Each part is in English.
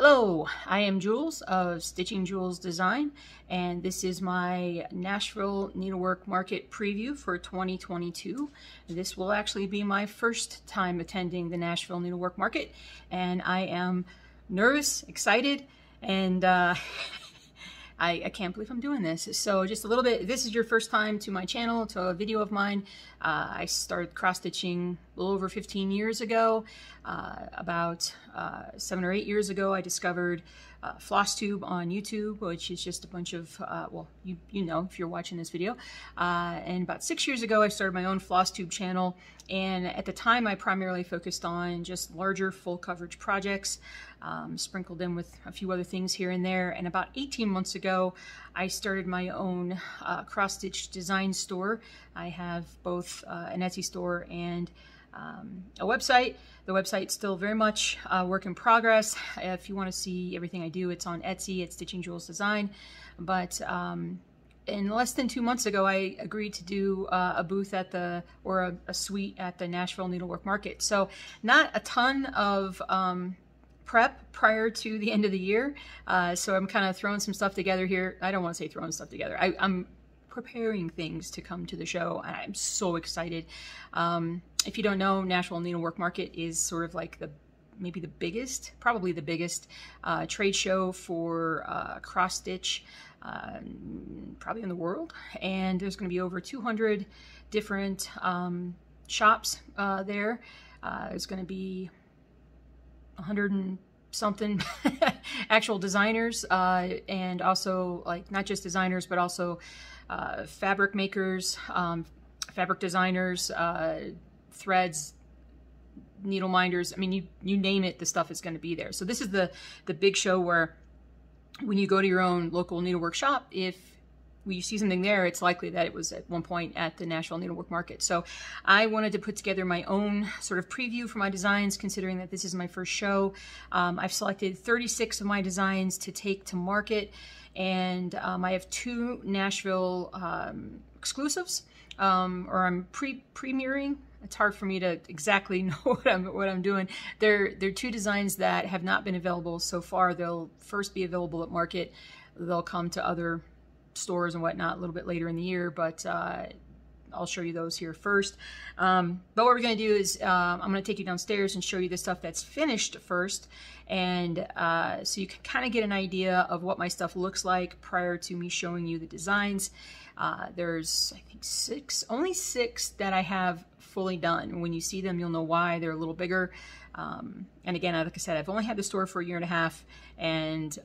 Hello, I am Jules of Stitching Jules Design, and this is my Nashville Needlework Market preview for 2022. This will actually be my first time attending the Nashville Needlework Market, and I am nervous, excited, and I can't believe I'm doing this. So just a little bit, if this is your first time to my channel, to a video of mine, I started cross-stitching a little over 15 years ago. About 7 or 8 years ago, I discovered Floss Tube on YouTube, which is just a bunch of, well, you know if you're watching this video. And about 6 years ago, I started my own Floss Tube channel. And at the time, I primarily focused on just larger full coverage projects, sprinkled in with a few other things here and there. And about 18 months ago, I started my own cross-stitch design store. I have both an Etsy store and a website. The website's still very much work in progress. If you want to see everything I do, it's on Etsy at Stitching Jules Design. But in less than 2 months ago, I agreed to do a booth at the, or a suite at the Nashville Needlework Market. So not a ton of prep prior to the end of the year. So I'm kind of throwing some stuff together here. I don't want to say throwing stuff together. I'm preparing things to come to the show, and I'm so excited. If you don't know, Nashville Needlework Market is sort of like maybe the biggest, probably the biggest trade show for cross-stitch probably in the world. And there's going to be over 200 different shops there. There's going to be 100 and something actual designers, and also like not just designers, but also fabric makers, fabric designers, threads, needle minders. I mean, you name it, the stuff is going to be there. So this is the big show where when you go to your own local needlework shop, if you see something there, it's likely that it was at one point at the Nashville Needlework Market. So I wanted to put together my own sort of preview for my designs, considering that this is my first show. I've selected 36 of my designs to take to market, and I have 2 Nashville exclusives, or I'm premiering. It's hard for me to exactly know what I'm doing. They're 2 designs that have not been available so far. They'll first be available at market. They'll come to other stores and whatnot a little bit later in the year, but I'll show you those here first. But what we're going to do is I'm going to take you downstairs and show you the stuff that's finished first, and so you can kind of get an idea of what my stuff looks like prior to me showing you the designs. There's, I think, only 6 that I have fully done. When you see them, you'll know why. They're a little bigger. And again, like I said, I've only had the store for a year and a half, and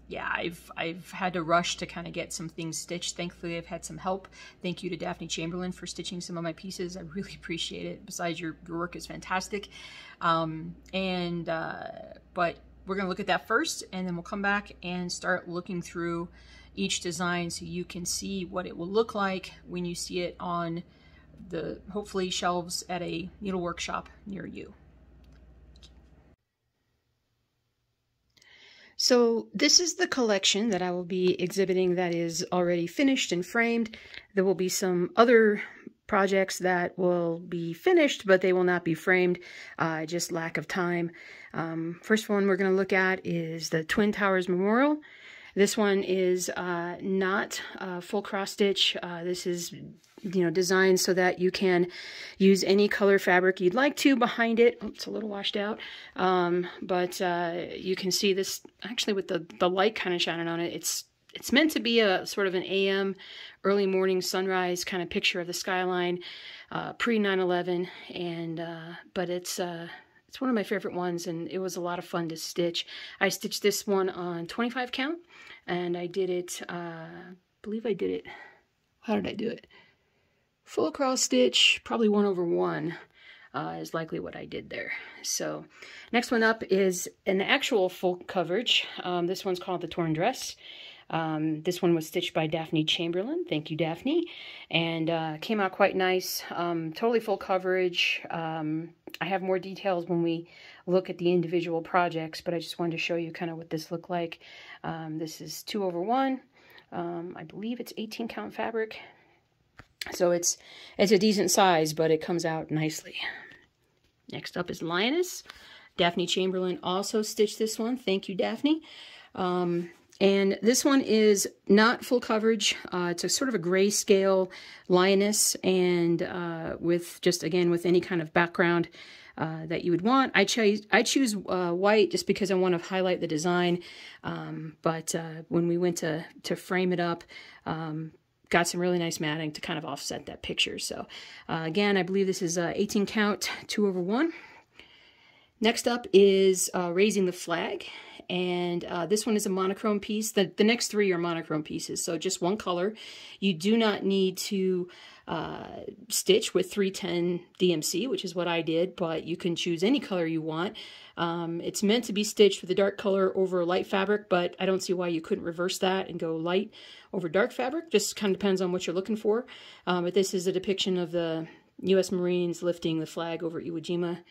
yeah, I've had to rush to kind of get some things stitched. Thankfully, I've had some help. Thank you to Daphne Chamberlain for stitching some of my pieces. I really appreciate it. Besides, your work is fantastic. But we're going to look at that first, and then we'll come back and start looking through each design so you can see what it will look like when you see it on the, hopefully, shelves at a needlework shop near you. So this is the collection that I will be exhibiting that is already finished and framed. There will be some other projects that will be finished, but they will not be framed, just lack of time. First one we're going to look at is the Twin Towers Memorial. This one is not full cross stitch. This is, designed so that you can use any color fabric you'd like to behind it. Oh, it's a little washed out, but you can see this actually with the light kind of shining on it. It's meant to be a sort of an AM, early morning sunrise kind of picture of the skyline, pre 9/11, and but it's one of my favorite ones, and it was a lot of fun to stitch. I stitched this one on 25 count, and I did it, I believe I did it, how did I do it? Full cross stitch, probably 1/1 is likely what I did there. So next one up is an actual full coverage. This one's called The Torn Dress. This one was stitched by Daphne Chamberlain. Thank you, Daphne. And came out quite nice. Totally full coverage. I have more details when we look at the individual projects, but I just wanted to show you kind of what this looked like. This is 2/1. I believe it's 18 count fabric. So it's a decent size, but it comes out nicely. Next up is Lioness. Daphne Chamberlain also stitched this one. Thank you, Daphne. And this one is not full coverage. It's a sort of a grayscale lioness, and with just, again, with any kind of background that you would want. I choose white just because I want to highlight the design. But when we went to frame it up, got some really nice matting to kind of offset that picture. So again, I believe this is 18 count, 2/1. Next up is Raising the Flag. And this one is a monochrome piece. The next three are monochrome pieces, so just one color. You do not need to stitch with 310 DMC, which is what I did, but you can choose any color you want. It's meant to be stitched with a dark color over a light fabric, but I don't see why you couldn't reverse that and go light over dark fabric. Just kind of depends on what you're looking for. But this is a depiction of the U.S. Marines lifting the flag over Iwo Jima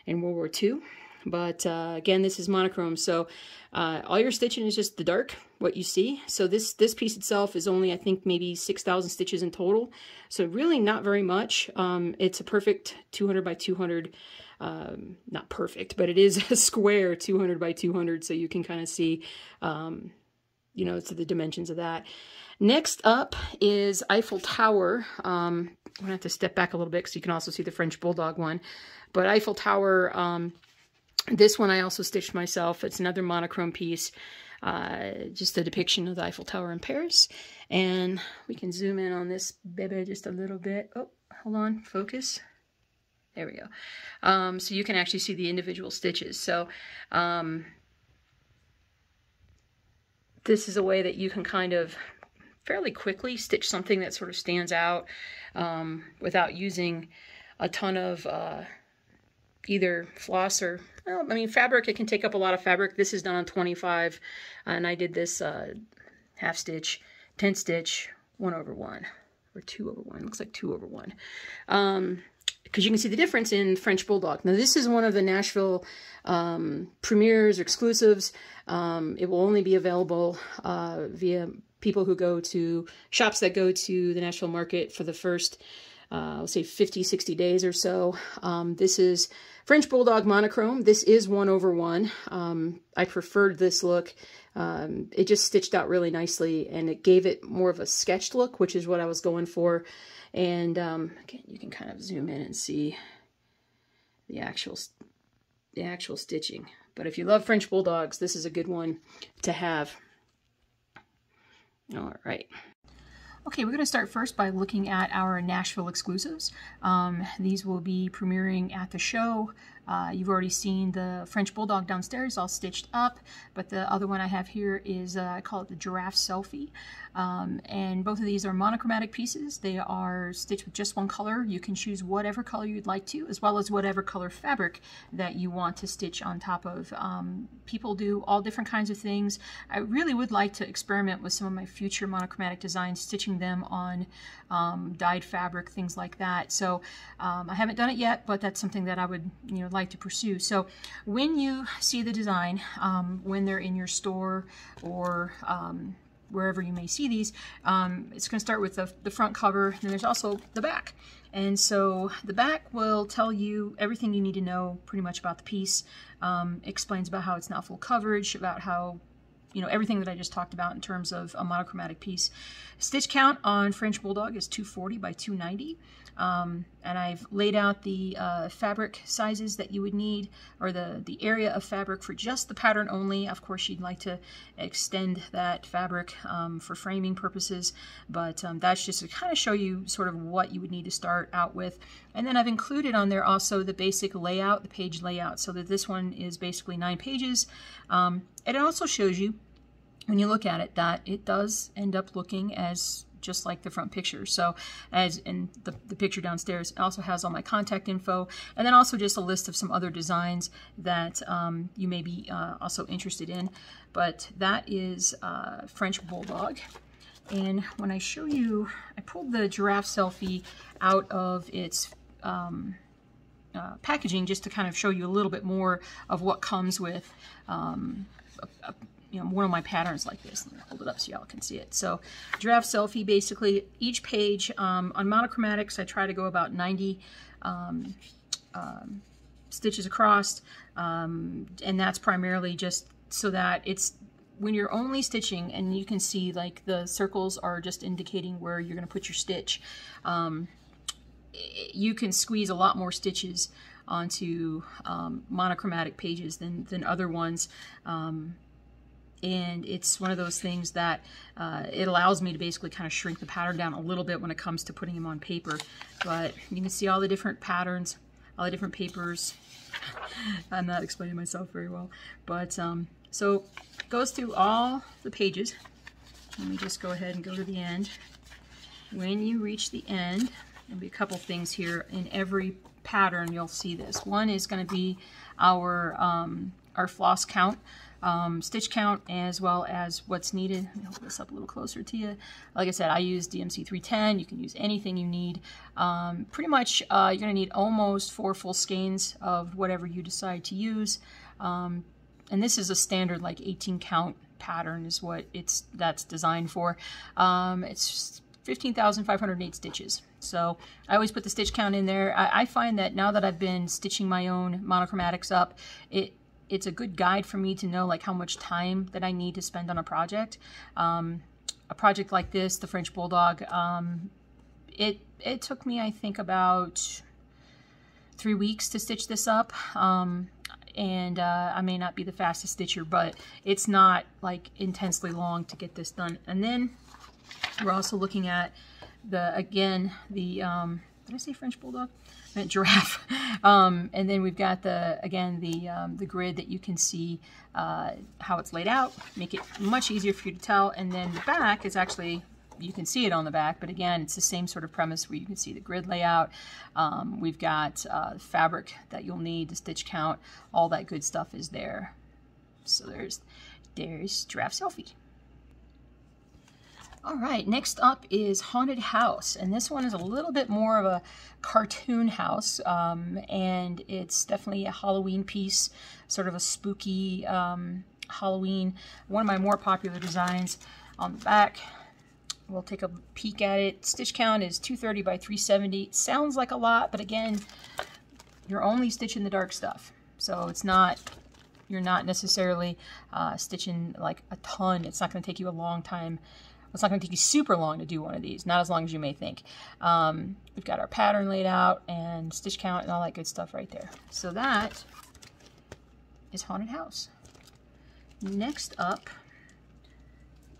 in World War II. But again, this is monochrome, so all your stitching is just the dark, what you see. So this piece itself is only, I think, maybe 6,000 stitches in total. So really not very much. It's a perfect 200 by 200, not perfect, but it is a square 200 by 200, so you can kind of see, you know, to the dimensions of that. Next up is Eiffel Tower. I'm going to have to step back a little bit so you can also see the French Bulldog one. But Eiffel Tower, this one I also stitched myself. It's another monochrome piece, just a depiction of the Eiffel Tower in Paris. And we can zoom in on this baby just a little bit. Oh, hold on, focus. There we go. So you can actually see the individual stitches. So this is a way that you can kind of fairly quickly stitch something that sort of stands out without using a ton of either floss or, well, I mean, fabric. It can take up a lot of fabric. This is done on 25, and I did this half stitch, 10 stitch, 1/1, or 2/1. Looks like 2/1. Because you can see the difference in French Bulldog. Now, this is one of the Nashville premieres or exclusives. It will only be available via people who go to shops that go to the Nashville market for the first, I'll say 50, 60 days or so. This is French Bulldog monochrome. This is 1/1. I preferred this look. It just stitched out really nicely, and it gave it more of a sketched look, which is what I was going for. And again, you can kind of zoom in and see the actual stitching. But if you love French Bulldogs, this is a good one to have. All right. Okay, we're going to start first by looking at our Nashville exclusives. These will be premiering at the show. You've already seen the French Bulldog downstairs all stitched up, but the other one I have here is, I call it the Giraffe Selfie. And both of these are monochromatic pieces. They are stitched with just one color. You can choose whatever color you'd like to, as well as whatever color fabric that you want to stitch on top of. People do all different kinds of things. I really would like to experiment with some of my future monochromatic designs, stitching them on dyed fabric, things like that. So I haven't done it yet, but that's something that I would, like to pursue. So when you see the design, when they're in your store or wherever you may see these, it's going to start with the front cover, and there's also the back. And so the back will tell you everything you need to know pretty much about the piece. Explains about how it's not full coverage, about how, everything that I just talked about in terms of a monochromatic piece. Stitch count on French Bulldog is 240 by 290. And I've laid out the fabric sizes that you would need, or the area of fabric for just the pattern only. Of course, you'd like to extend that fabric for framing purposes, but that's just to kind of show you sort of what you would need to start out with. And then I've included on there also the basic layout, the page layout, so that this one is basically 9 pages. And it also shows you, when you look at it, that it does end up looking as just like the front picture. So as in the picture downstairs, it also has all my contact info, and then also just a list of some other designs that you may be also interested in. But that is French Bulldog. And when I show you, I pulled the Giraffe Selfie out of its packaging just to kind of show you a little bit more of what comes with one of my patterns like this. Let me hold it up so y'all can see it. So Giraffe Selfie, basically each page on monochromatics, I try to go about 90 stitches across, and that's primarily just so that it's when you're only stitching and you can see like the circles are just indicating where you're going to put your stitch. You can squeeze a lot more stitches onto monochromatic pages than other ones. And it's one of those things that it allows me to basically kind of shrink the pattern down a little bit when it comes to putting them on paper. But you can see all the different patterns, all the different papers. I'm not explaining myself very well, but so it goes through all the pages. Let me just go ahead and go to the end. When you reach the end, there'll be a couple things here. In every pattern, you'll see this. One is going to be our floss count, stitch count, as well as what's needed. Let me hold this up a little closer to you. Like I said, I use DMC 310. You can use anything you need. Pretty much, you're going to need almost 4 full skeins of whatever you decide to use. And this is a standard like 18 count pattern is what that's designed for. It's 15,508 stitches. So I always put the stitch count in there. I find that now that I've been stitching my own monochromatics up, it's a good guide for me to know like how much time that I need to spend on a project. A project like this, the French Bulldog, it took me, I think, about 3 weeks to stitch this up. And I may not be the fastest stitcher, but it's not like intensely long to get this done. And then we're also looking at did I say French Bulldog? I meant Giraffe. And then we've got the grid that you can see how it's laid out, make it much easier for you to tell. And then the back is actually, you can see it on the back, but again, it's the same sort of premise where you can see the grid layout. We've got fabric that you'll need, the stitch count, all that good stuff is there. So there's Giraffe Selfie. All right, next up is Haunted House, and this one is a little bit more of a cartoon house, and it's definitely a Halloween piece, sort of a spooky Halloween. One of my more popular designs. On the back, we'll take a peek at it. Stitch count is 230 by 370. Sounds like a lot, but again, you're only stitching the dark stuff, so it's not. You're not necessarily stitching like a ton. It's not going to take you a long time. It's not going to take you super long to do one of these, not as long as you may think. We've got our pattern laid out and stitch count and all that good stuff right there. So that is Haunted House. Next up,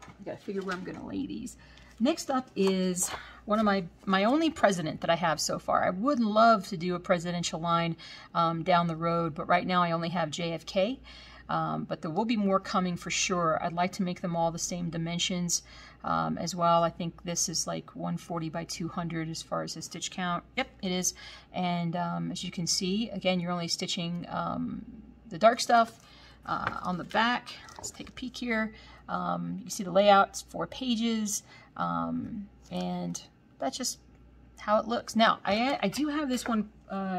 I gotta figure where I'm going to lay these. Next up is one of my only president that I have so far. I would love to do a presidential line down the road, but right now I only have JFK. But there will be more coming for sure. I'd like to make them all the same dimensions as well. I think this is like 140 by 200 as far as the stitch count. Yep, it is. And as you can see, again, you're only stitching the dark stuff on the back. Let's take a peek here. You see the layout, it's 4 pages, and that's just how it looks. Now, I do have this one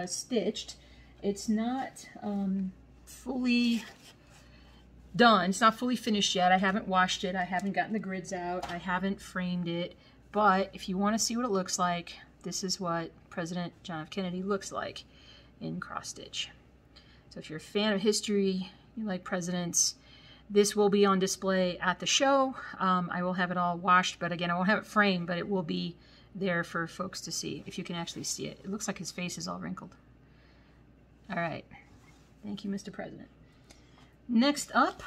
stitched. It's not fully done. It's not fully finished yet. I haven't washed it. I haven't gotten the grids out. I haven't framed it. But if you want to see what it looks like, this is what President John F. Kennedy looks like in cross stitch. So if you're a fan of history, you like presidents, this will be on display at the show. I will have it all washed, but again, I won't have it framed, but it will be there for folks to see, if you can actually see it. It looks like his face is all wrinkled. All right. Thank you, Mr. President. Next up,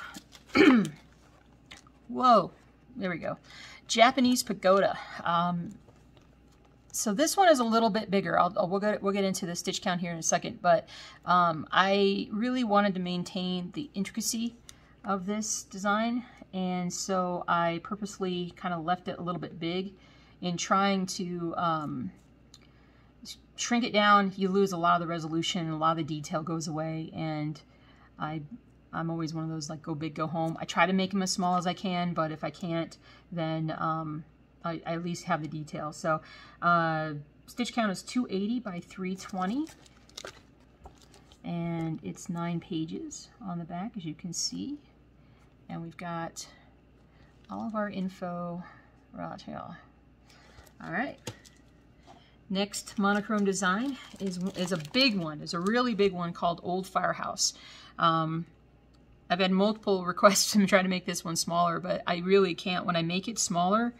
whoa, there we go. Japanese Pagoda. So this one is a little bit bigger. We'll get into the stitch count here in a second, but I really wanted to maintain the intricacy of this design, and so I purposely kind of left it a little bit big in trying to shrink it down. You lose a lot of the resolution, a lot of the detail goes away, and I'm always one of those like go big, go home. I try to make them as small as I can, but if I can't, then I at least have the detail. So stitch count is 280 by 320, and it's 9 pages on the back, as you can see. And we've got all of our info right here. All right. Next monochrome design is a big one. It's a really big one called Old Firehouse. I've had multiple requests to try to make this one smaller, but I really can't. When I make it smaller,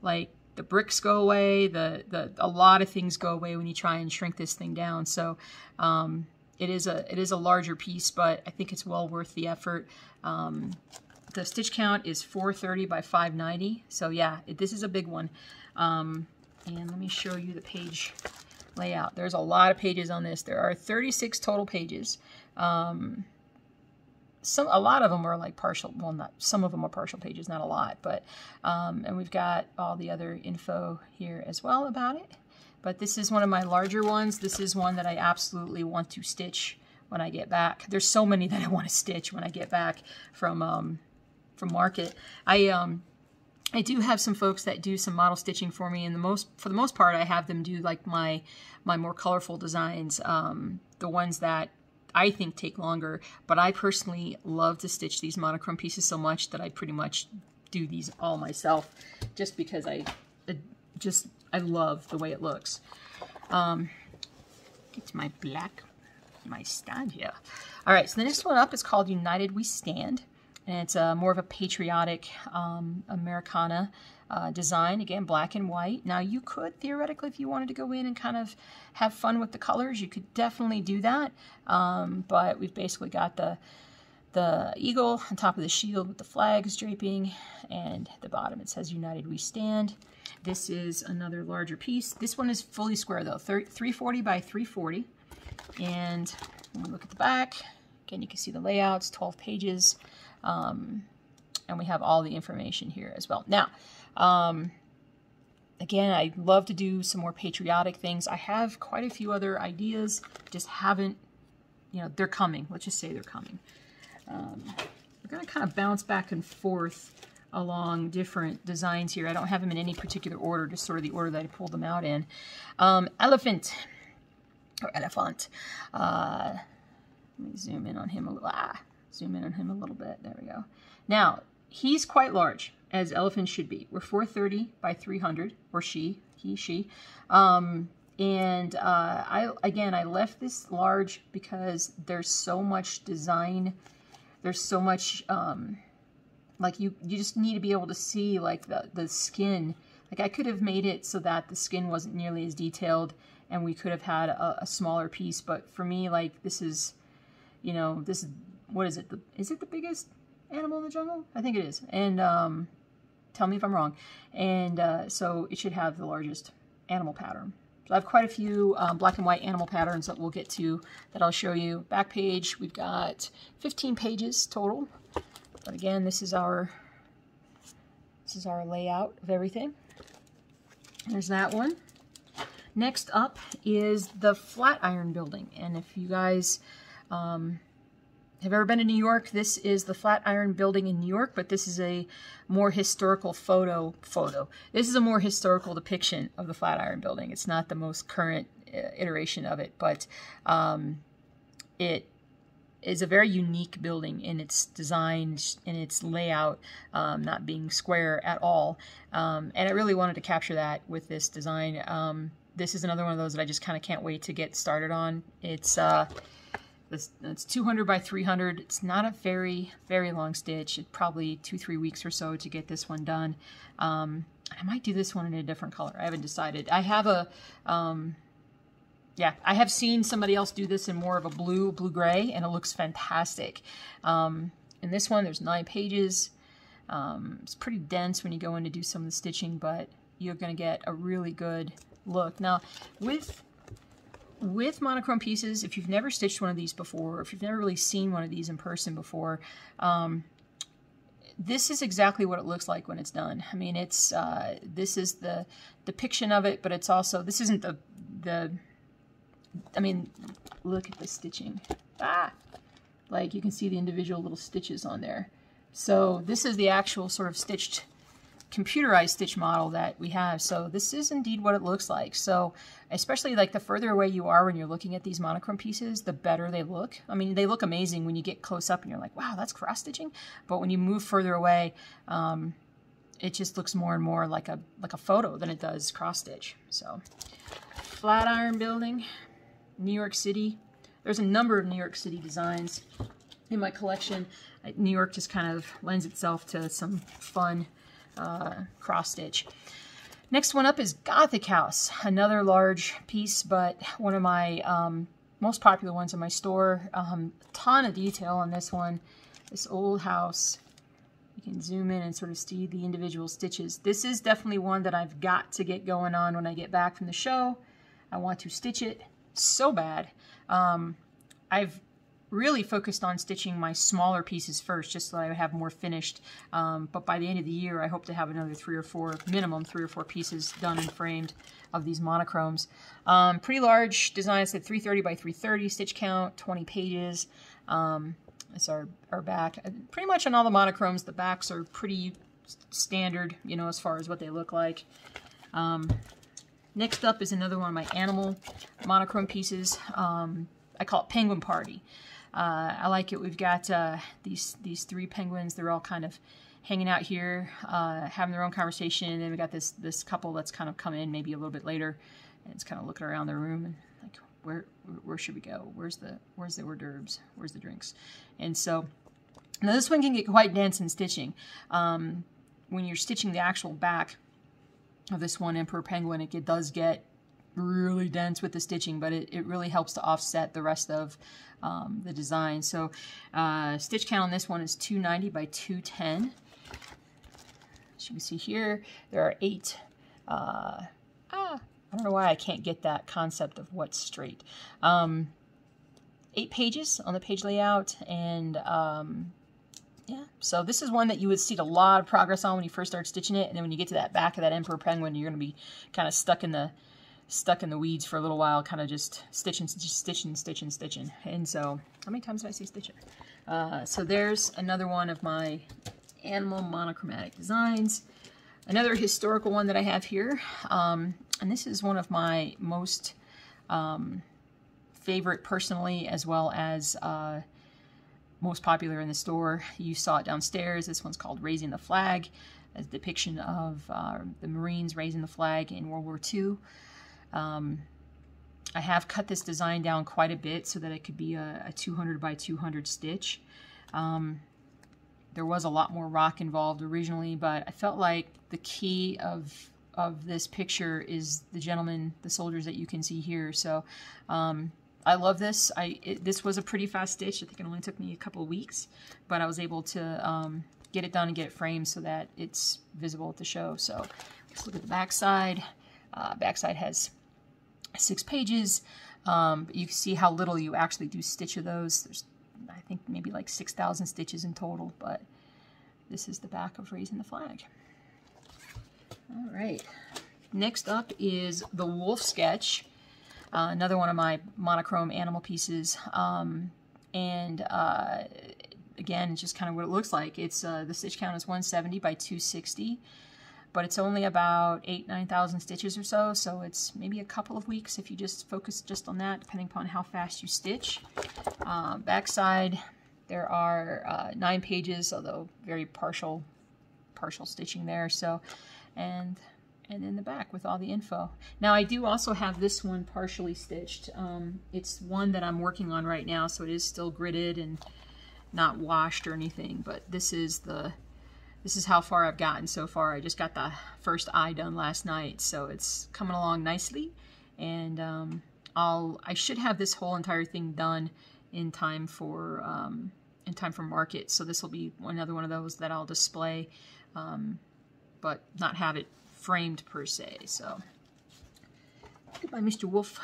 like the bricks go away, a lot of things go away when you try and shrink this thing down. So it is a larger piece, but I think it's well worth the effort. The stitch count is 430 by 590. So yeah, this is a big one. And let me show you the page layout. There's a lot of pages on this. There are 36 total pages. A lot of them are like partial, well, not, some of them are partial pages, not a lot, but, and we've got all the other info here as well about it. But this is one of my larger ones. This is one that I absolutely want to stitch when I get back. There's so many that I want to stitch when I get back from market. I do have some folks that do some model stitching for me, and for the most part, I have them do like my more colorful designs, the ones that I think take longer. But I personally love to stitch these monochrome pieces so much that I pretty much do these all myself, just because I love the way it looks. Get to my stand here. All right, so the next one up is called United We Stand. And it's more of a patriotic Americana design. Again, black and white. Now, you could, theoretically, if you wanted to go in and kind of have fun with the colors, you could definitely do that. But we've basically got the eagle on top of the shield with the flags draping. And at the bottom, it says United We Stand. This is another larger piece. This one is fully square, though, 340 by 340. And when we look at the back, again, you can see the layouts, 12 pages. And we have all the information here as well. Now, again, I'd love to do some more patriotic things. I have quite a few other ideas, just haven't, you know, they're coming. Let's just say they're coming. We're going to kind of bounce back and forth along different designs here. I don't have them in any particular order, just sort of the order that I pulled them out in. Elephant, or elephant. Let me zoom in on him a little. Zoom in on him a little bit. There we go. Now, he's quite large, as elephants should be. We're 430 by 300, or she. And I left this large because there's so much design. There's so much, like you just need to be able to see like the skin. Like I could have made it so that the skin wasn't nearly as detailed, and we could have had a smaller piece. But for me, like this is, you know, this is, what is it? Is it the biggest animal in the jungle? I think it is. And tell me if I'm wrong. And so it should have the largest animal pattern. So I have quite a few black and white animal patterns that we'll get to that I'll show you. Back page, we've got 15 pages total. But again, this is our layout of everything. There's that one. Next up is the Flatiron Building. And if you guys have ever been to New York, this is the Flatiron Building in New York, but this is a more historical photo. This is a more historical depiction of the Flatiron Building. It's not the most current iteration of it, but it is a very unique building in its design, in its layout, not being square at all. And I really wanted to capture that with this design. This is another one of those that I just kind of can't wait to get started on. It's 200 by 300. It's not a very, very long stitch. It's probably 2-3 weeks or so to get this one done. I might do this one in a different color. I haven't decided. I have I have seen somebody else do this in more of a blue-gray, and it looks fantastic. In this one, there's 9 pages. It's pretty dense when you go in to do some of the stitching, but you're going to get a really good look. Now, with monochrome pieces, if you've never stitched one of these before, or if you've never really seen one of these in person before, this is exactly what it looks like when it's done. I mean, it's this is the depiction of it, but it's also, this isn't I mean, look at the stitching. Like you can see the individual little stitches on there. So this is the actual sort of stitched, computerized stitch model that we have. So this is indeed what it looks like. So especially like the further away you are when you're looking at these monochrome pieces, the better they look. I mean, they look amazing when you get close up and you're like, wow, that's cross stitching. But when you move further away, it just looks more and more like a photo than it does cross stitch. So Flatiron Building, New York City. There's a number of New York City designs in my collection. New York just kind of lends itself to some fun cross stitch. Next one up is Gothic House, another large piece, but one of my most popular ones in my store. A ton of detail on this one. This old house. You can zoom in and sort of see the individual stitches. This is definitely one that I've got to get going on when I get back from the show. I want to stitch it so bad. I've really focused on stitching my smaller pieces first, just so I have more finished. But by the end of the year, I hope to have another minimum three or four pieces done and framed of these monochromes. Pretty large design. It's at 330 by 330 stitch count, 20 pages. It's our back. Pretty much on all the monochromes, the backs are pretty standard, you know, as far as what they look like. Next up is another one of my animal monochrome pieces. I call it Penguin Party. I like it. We've got these three penguins. They're all kind of hanging out here, having their own conversation. And then we got this couple that's kind of come in maybe a little bit later, and it's kind of looking around their room and like, where should we go? Where's the hors d'oeuvres? Where's the drinks? And so now this one can get quite dense in stitching. When you're stitching the actual back of this one Emperor Penguin, it does get really dense with the stitching, but it really helps to offset the rest of the design. So stitch count on this one is 290 by 210. As you can see here, there are 8. I don't know why I can't get that concept of what's straight. 8 pages on the page layout, and yeah, so this is one that you would see a lot of progress on when you first start stitching it, and then when you get to that back of that Emperor Penguin, you're going to be kind of stuck in the weeds for a little while, kind of just stitching. And so, how many times did I say stitching? So there's another one of my animal monochromatic designs. Another historical one that I have here, and this is one of my most favorite personally, as well as most popular in the store. You saw it downstairs. This one's called Raising the Flag, a depiction of the Marines raising the flag in World War II. I have cut this design down quite a bit so that it could be a 200 by 200 stitch. There was a lot more rock involved originally, but I felt like the key of this picture is the gentlemen, the soldiers that you can see here. So I love this. This was a pretty fast stitch. I think it only took me a couple of weeks, but I was able to get it done and get it framed so that it's visible at the show. So let's look at the back side. Backside has 6 pages. But you can see how little you actually do stitch of those. There's, I think, maybe like 6,000 stitches in total, but this is the back of Raising the Flag. All right. Next up is the Wolf Sketch, another one of my monochrome animal pieces. Again, it's just kind of what it looks like. It's the stitch count is 170 by 260. But it's only about 9,000 stitches or so, so it's maybe a couple of weeks if you just focus just on that, depending upon how fast you stitch. Backside, there are 9 pages, although very partial stitching there. So, and in the back with all the info. Now I do also have this one partially stitched. It's one that I'm working on right now, so it is still gridded and not washed or anything. But this is how far I've gotten so far. I just got the first eye done last night, so it's coming along nicely. And I should have this whole entire thing done in time for market. So this will be another one of those that I'll display, but not have it framed per se. So goodbye, Mr. Wolf.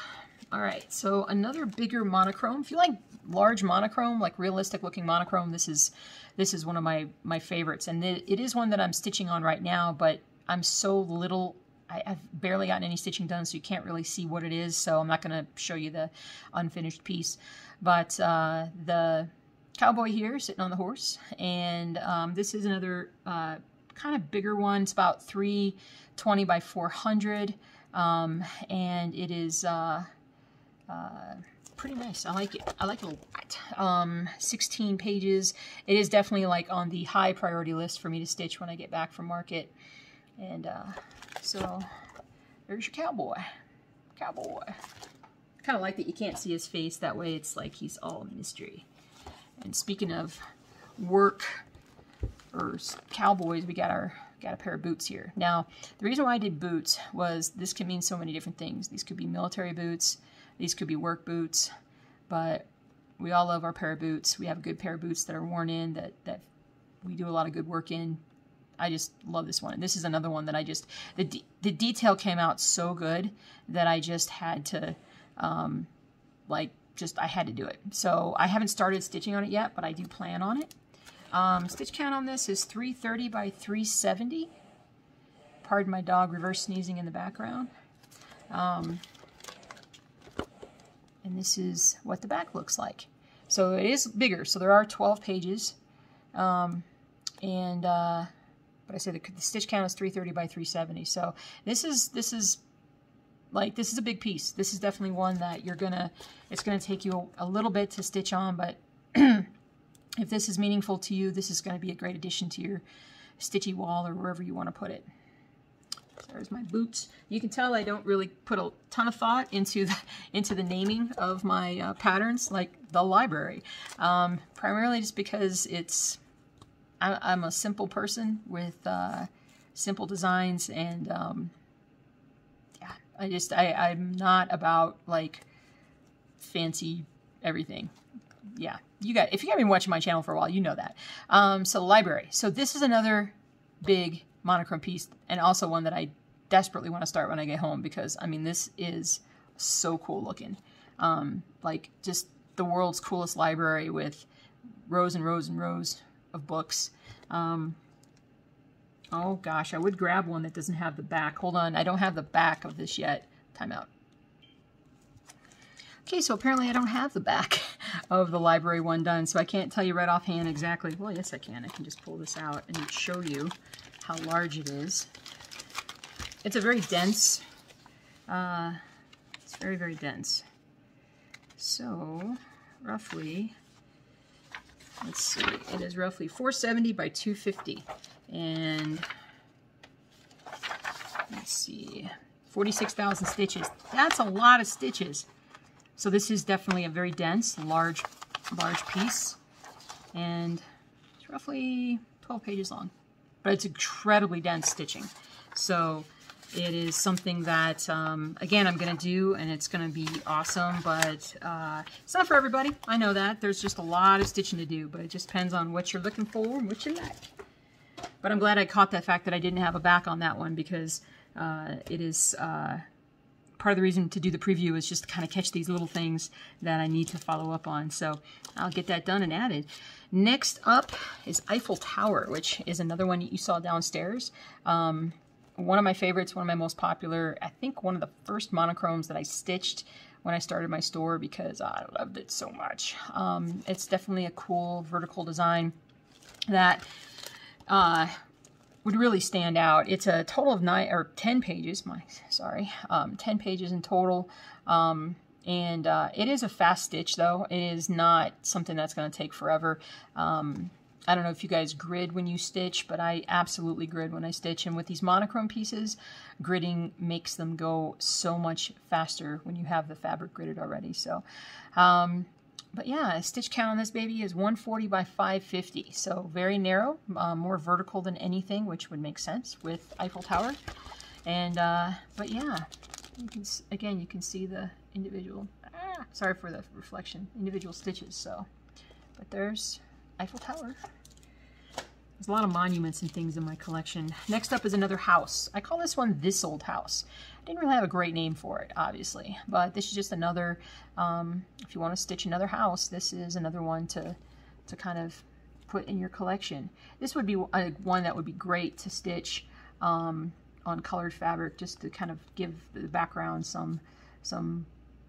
All right, so another bigger monochrome. If you like large monochrome, like realistic looking monochrome, this is one of my favorites, and it is one that I'm stitching on right now, but I'm so little, I've barely gotten any stitching done, so you can't really see what it is, so I'm not going to show you the unfinished piece. But the cowboy here sitting on the horse, and this is another kind of bigger one. It's about 320 by 400, and it is pretty nice. I like it. I like it a lot. 16 pages. It is definitely like on the high priority list for me to stitch when I get back from market. And so there's your cowboy. Cowboy. Kind of like that you can't see his face. That way it's like he's all mystery. And speaking of work or cowboys, we got a pair of boots here. Now, the reason why I did boots was this can mean so many different things. These could be military boots. These could be work boots. But we all love our pair of boots. We have a good pair of boots that are worn in, that we do a lot of good work in. I just love this one. And this is another one that I just, the detail came out so good that I just had to, I had to do it. So I haven't started stitching on it yet, but I do plan on it. Stitch count on this is 330 by 370. Pardon my dog reverse sneezing in the background. And this is what the back looks like. So it is bigger. So there are 12 pages. But I say the stitch count is 330 by 370. So this is a big piece. This is definitely one that it's gonna take you a little bit to stitch on, but if this is meaningful to you, this is gonna be a great addition to your stitchy wall or wherever you want to put it. So there's my boots. You can tell I don't really put a ton of thought into the naming of my patterns, like the library. Primarily just because I'm a simple person with simple designs, and I'm not about like fancy everything. Yeah, if you have been watching my channel for a while, you know that. So library. So this is another big monochrome piece, and also one that I desperately want to start when I get home, because I mean this is so cool looking. Like just the world's coolest library with rows and rows and rows of books. Oh gosh, I would grab one that doesn't have the back. Hold on, I don't have the back of this yet. Time out. Okay, so apparently I don't have the back of the library one done, so I can't tell you right offhand exactly. Well, yes I can. I can just pull this out and show you how large it is. It's a very dense, it's very, very dense. So, roughly, let's see, it is roughly 470 by 250. And let's see, 46,000 stitches. That's a lot of stitches. So this is definitely a very dense, large piece. And it's roughly 12 pages long. But it's incredibly dense stitching. So it is something that, again, I'm going to do, and it's going to be awesome, but it's not for everybody. I know that. There's just a lot of stitching to do, but it just depends on what you're looking for and what you like. But I'm glad I caught that fact that I didn't have a back on that one, because it is part of the reason to do the preview is just to kind of catch these little things that I need to follow up on. So I'll get that done and added. Next up is Eiffel Tower, which is another one you saw downstairs. One of my favorites, one of my most popular, I think one of the first monochromes that I stitched when I started my store, because I loved it so much. It's definitely a cool vertical design that would really stand out. It's a total of 10 pages. 10 pages in total. It is a fast stitch though. It is not something that's going to take forever. I don't know if you guys grid when you stitch, but I absolutely grid when I stitch. And with these monochrome pieces, gridding makes them go so much faster when you have the fabric gridded already. So, but yeah, stitch count on this baby is 140 by 550. So very narrow, more vertical than anything, which would make sense with Eiffel Tower. And, but yeah, you can see the individual, sorry for the reflection, individual stitches. So, but there's Eiffel Tower. There's a lot of monuments and things in my collection. Next up is another house. I call this one This Old House. I didn't really have a great name for it, obviously, but this is just another, if you want to stitch another house, this is another one to kind of put in your collection. This would be one that would be great to stitch on colored fabric, just to kind of give the background some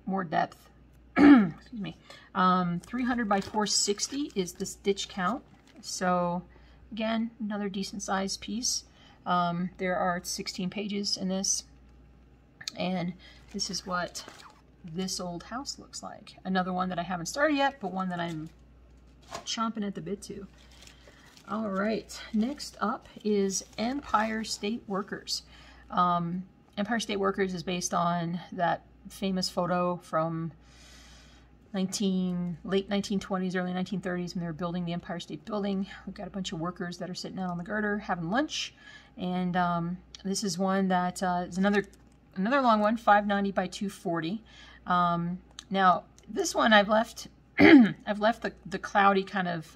more depth. Excuse me. 300 by 460 is the stitch count. So again, another decent sized piece. There are 16 pages in this, and this is what this old house looks like. Another one that I haven't started yet, but one that I'm chomping at the bit to. All right, next up is Empire State Workers. Empire State Workers is based on that famous photo from late 1920s, early 1930s when they were building the Empire State Building. We've got a bunch of workers that are sitting out on the girder having lunch, and this is one that is another long one, 590 by 240. Now this one I've left I've left the cloudy kind of,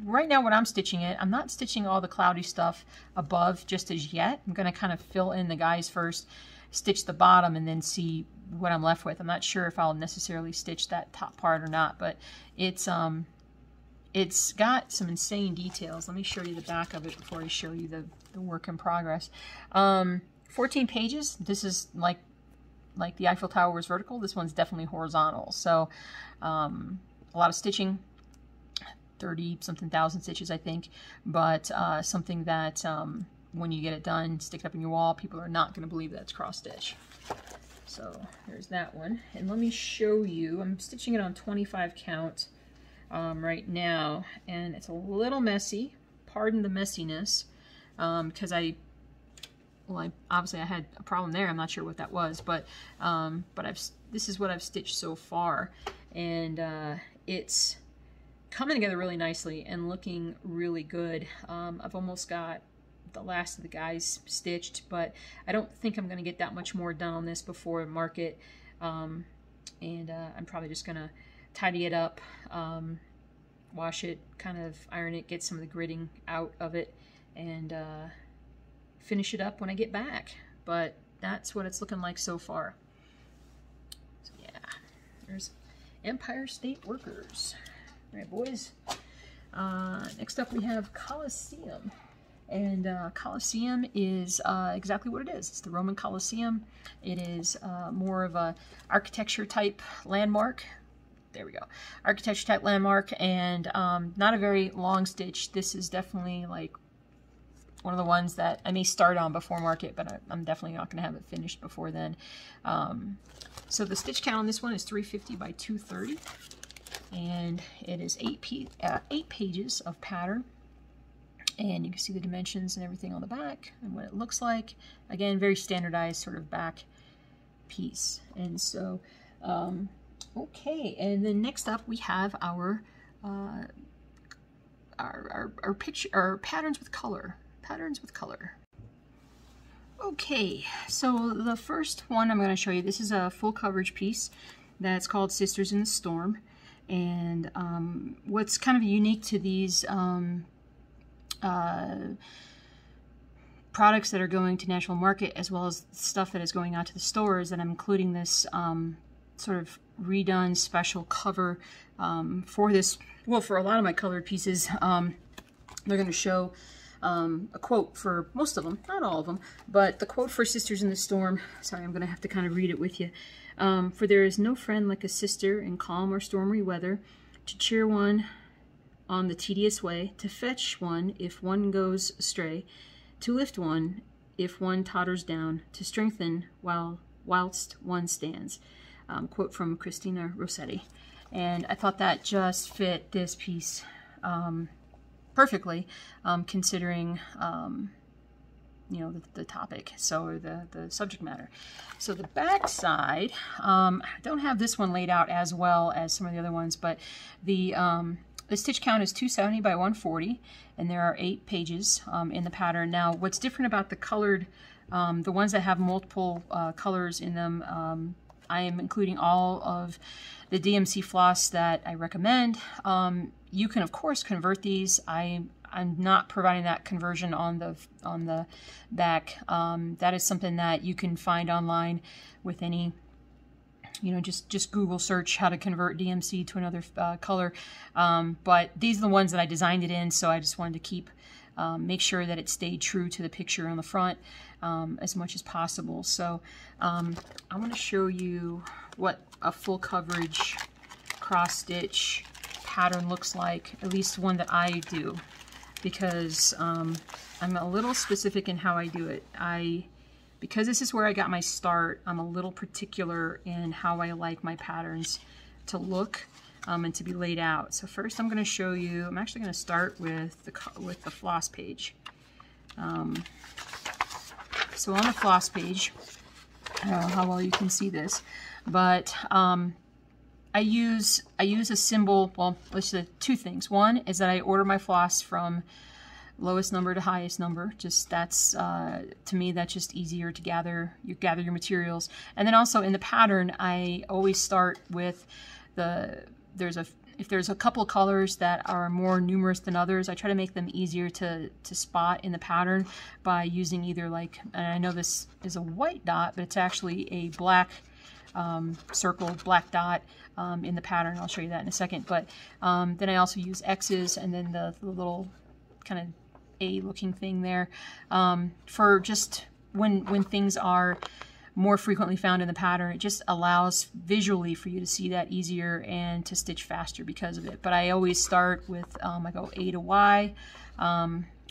right now when I'm stitching it, I'm not stitching all the cloudy stuff above just as yet. I'm going to kind of fill in the guys first, stitch the bottom, and then see what I'm left with. I'm not sure if I'll necessarily stitch that top part or not, but it's got some insane details. Let me show you the back of it before I show you the work in progress. 14 pages. This is like the Eiffel Tower was vertical. This one's definitely horizontal. So a lot of stitching, 30-something thousand stitches, I think, but something that when you get it done, stick it up in your wall, people are not going to believe that it's cross stitch. So there's that one. And let me show you, I'm stitching it on 25 count right now, and it's a little messy. Pardon the messiness, because obviously I had a problem there. I'm not sure what that was, but this is what I've stitched so far, and it's coming together really nicely and looking really good. I've almost got the last of the guys stitched, but I don't think I'm going to get that much more done on this before market, and I'm probably just going to tidy it up, wash it, kind of iron it, get some of the gritting out of it, and finish it up when I get back. But that's what it's looking like so far. So yeah, there's Empire State Workers. All right, boys. Next up we have Coliseum. And Coliseum is exactly what it is. It's the Roman Coliseum. It is more of a architecture type landmark. There we go. Architecture type landmark, and not a very long stitch. This is definitely like one of the ones that I may start on before market, but I'm definitely not going to have it finished before then. So the stitch count on this one is 350 by 230, and it is 8 pages of pattern. And you can see the dimensions and everything on the back and what it looks like. Again, very standardized sort of back piece. And so, okay. And then next up we have our patterns with color. Patterns with color. Okay, so the first one I'm going to show you, this is a full coverage piece that's called Sisters in the Storm. And what's kind of unique to these products that are going to Nashville Market, as well as stuff that is going out to the stores, and I'm including this sort of redone special cover for this. Well, for a lot of my colored pieces, they're going to show a quote for most of them, not all of them, but the quote for Sisters in the Storm, sorry, I'm going to have to kind of read it with you. For there is no friend like a sister in calm or stormy weather, to cheer one on the tedious way, to fetch one if one goes astray, to lift one if one totters down, to strengthen whilst one stands. Quote from Christina Rossetti. And I thought that just fit this piece perfectly, considering you know, the topic, so the subject matter. So the back side, I don't have this one laid out as well as some of the other ones, but the stitch count is 270 by 140, and there are 8 pages in the pattern. Now, what's different about the colored, the ones that have multiple colors in them, I am including all of the DMC floss that I recommend. You can, of course, convert these. I'm not providing that conversion on the back. That is something that you can find online with any, you know, just Google search how to convert DMC to another color. But these are the ones that I designed it in, so I just wanted to keep, make sure that it stayed true to the picture on the front as much as possible. So I want to show you what a full coverage cross stitch pattern looks like, at least one that I do, because I'm a little specific in how I do it. because this is where I got my start, I'm a little particular in how I like my patterns to look and to be laid out. So first I'm going to show you, I'm actually going to start with the floss page. So on the floss page, I don't know how well you can see this, but I use a symbol. Well, let's say two things. One is that I order my floss from lowest number to highest number. Just that's to me, that's just easier to gather your materials. And then also in the pattern, I always start with if there's a couple of colors that are more numerous than others, I try to make them easier to spot in the pattern by using either like, and I know this is a white dot, but it's actually a black circle, black dot in the pattern. I'll show you that in a second. But then I also use X's and then the little kind of A looking thing there for just when things are more frequently found in the pattern. It just allows visually for you to see that easier and to stitch faster because of it. But I always start with, I go A to Y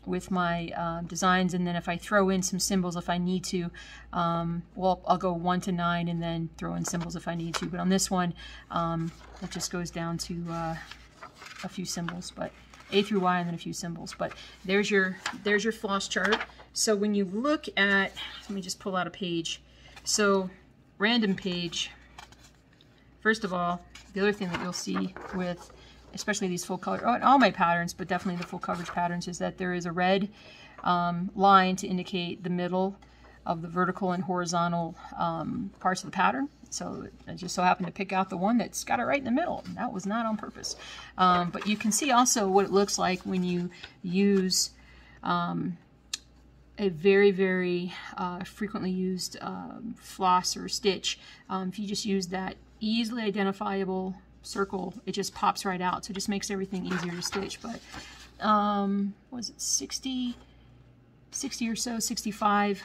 with my designs, and then if I throw in some symbols if I need to, well, I'll go 1 to 9 and then throw in symbols if I need to. But on this one, it just goes down to a few symbols, but A through Y and then a few symbols. But there's your floss chart. So when you look at, let me just pull out a page. So, random page, first of all, the other thing that you'll see with, especially these full color, all my patterns, but definitely the full coverage patterns, is that there is a red line to indicate the middle of the vertical and horizontal parts of the pattern. So I just so happened to pick out the one that's got it right in the middle. And that was not on purpose. But you can see also what it looks like when you use a very, very frequently used floss or stitch. If you just use that easily identifiable circle, it just pops right out. So it just makes everything easier to stitch. But was it 60 or so, 65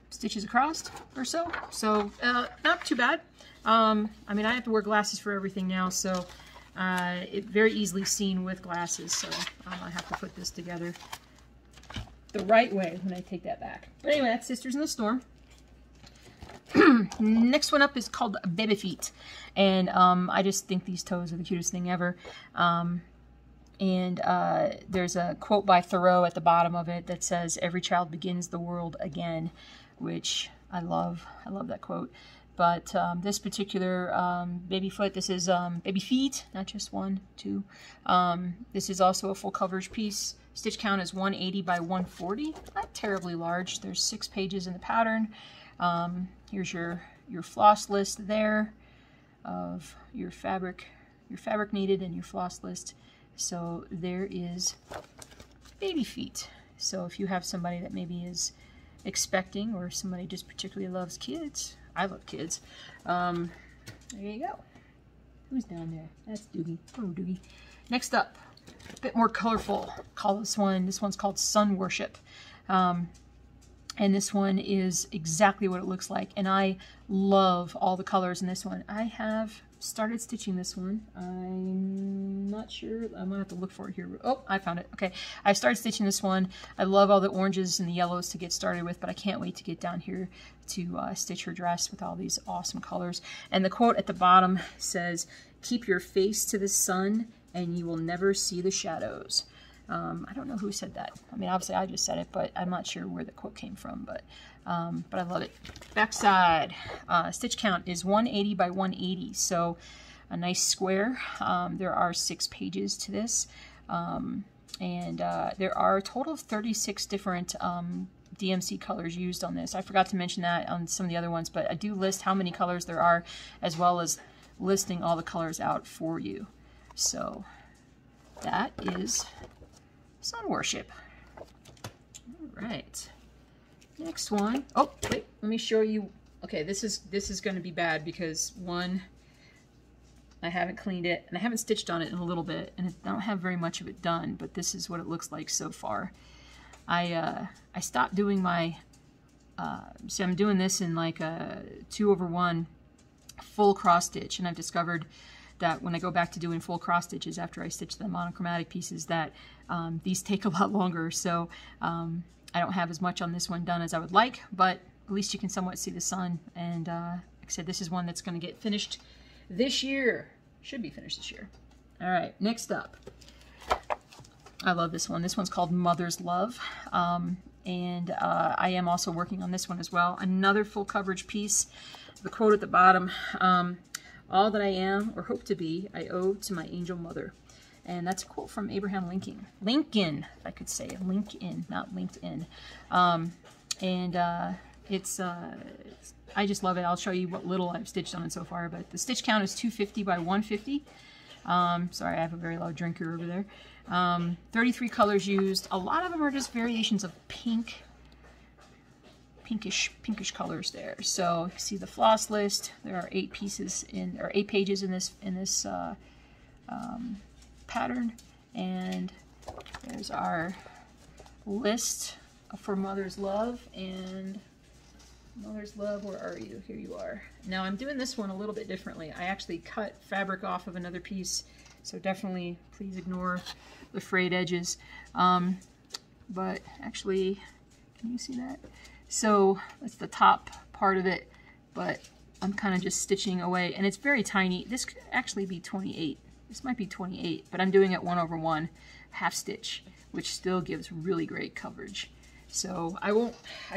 stitches across or so. So not too bad. I mean, I have to wear glasses for everything now, so it's very easily seen with glasses. So I have to put this together the right way when I take that back. But anyway, that's Sisters in the Storm. Next one up is called Babyfeet, and I just think these toes are the cutest thing ever. And there's a quote by Thoreau at the bottom of it that says, "Every child begins the world again," which I love. I love that quote. But this particular Babyfoot, this is Babyfeet, not just 1, 2. This is also a full coverage piece. Stitch count is 180 by 140. Not terribly large. There's 6 pages in the pattern. Here's your floss list there of your fabric needed and your floss list. So there is Babyfeet. So if you have somebody that maybe is expecting, or somebody just particularly loves kids, I love kids, there you go. Who's down there? That's Doogie. Oh, Doogie. Next up, a bit more colorful. Call this one's called Sun Worship. And this one is exactly what it looks like. And I love all the colors in this one. I have started stitching this one. I'm not sure. I'm gonna have to look for it here. Oh, I found it. Okay, I started stitching this one. I love all the oranges and the yellows to get started with, but I can't wait to get down here to stitch her dress with all these awesome colors. And the quote at the bottom says, "Keep your face to the sun and you will never see the shadows." I don't know who said that. I mean, obviously I just said it, but I'm not sure where the quote came from, but I love it. Backside, stitch count is 180 by 180, so a nice square. There are 6 pages to this, and there are a total of 36 different DMC colors used on this. I forgot to mention that on some of the other ones, but I do list how many colors there are, as well as listing all the colors out for you. So that is Sun Worship. All right, next one. Oh wait, let me show you. Okay, this is going to be bad because one, I haven't cleaned it and I haven't stitched on it in a little bit, and I don't have very much of it done. But this is what it looks like so far. I stopped doing my. So I'm doing this in like a 2/1 full cross stitch, and I've discovered that when I go back to doing full cross stitches after I stitch the monochromatic pieces, that these take a lot longer. So I don't have as much on this one done as I would like, but at least you can somewhat see the sun. And like I said, this is one that's going to get finished this year. Should be finished this year. All right, next up. I love this one. This one's called Mother's Love. And I am also working on this one as well. Another full coverage piece. The quote at the bottom, all that I am or hope to be, I owe to my angel mother. And that's a quote from Abraham Lincoln. Lincoln, I could say. LinkedIn, not LinkedIn. I just love it. I'll show you what little I've stitched on it so far. But the stitch count is 250 by 150. Sorry, I have a very loud drinker over there. 33 colors used. A lot of them are just variations of pinkish colors there. So you see the floss list. There are 8 pages in this pattern, and there's our list for Mother's Love. And Mother's Love, where are you? Here you are. Now I'm doing this one a little bit differently. I actually cut fabric off of another piece, so definitely please ignore the frayed edges. But actually, can you see that? So that's the top part of it, but I'm kind of just stitching away, and it's very tiny. This could actually be 28. This might be 28, but I'm doing it 1/1 half stitch, which still gives really great coverage. So I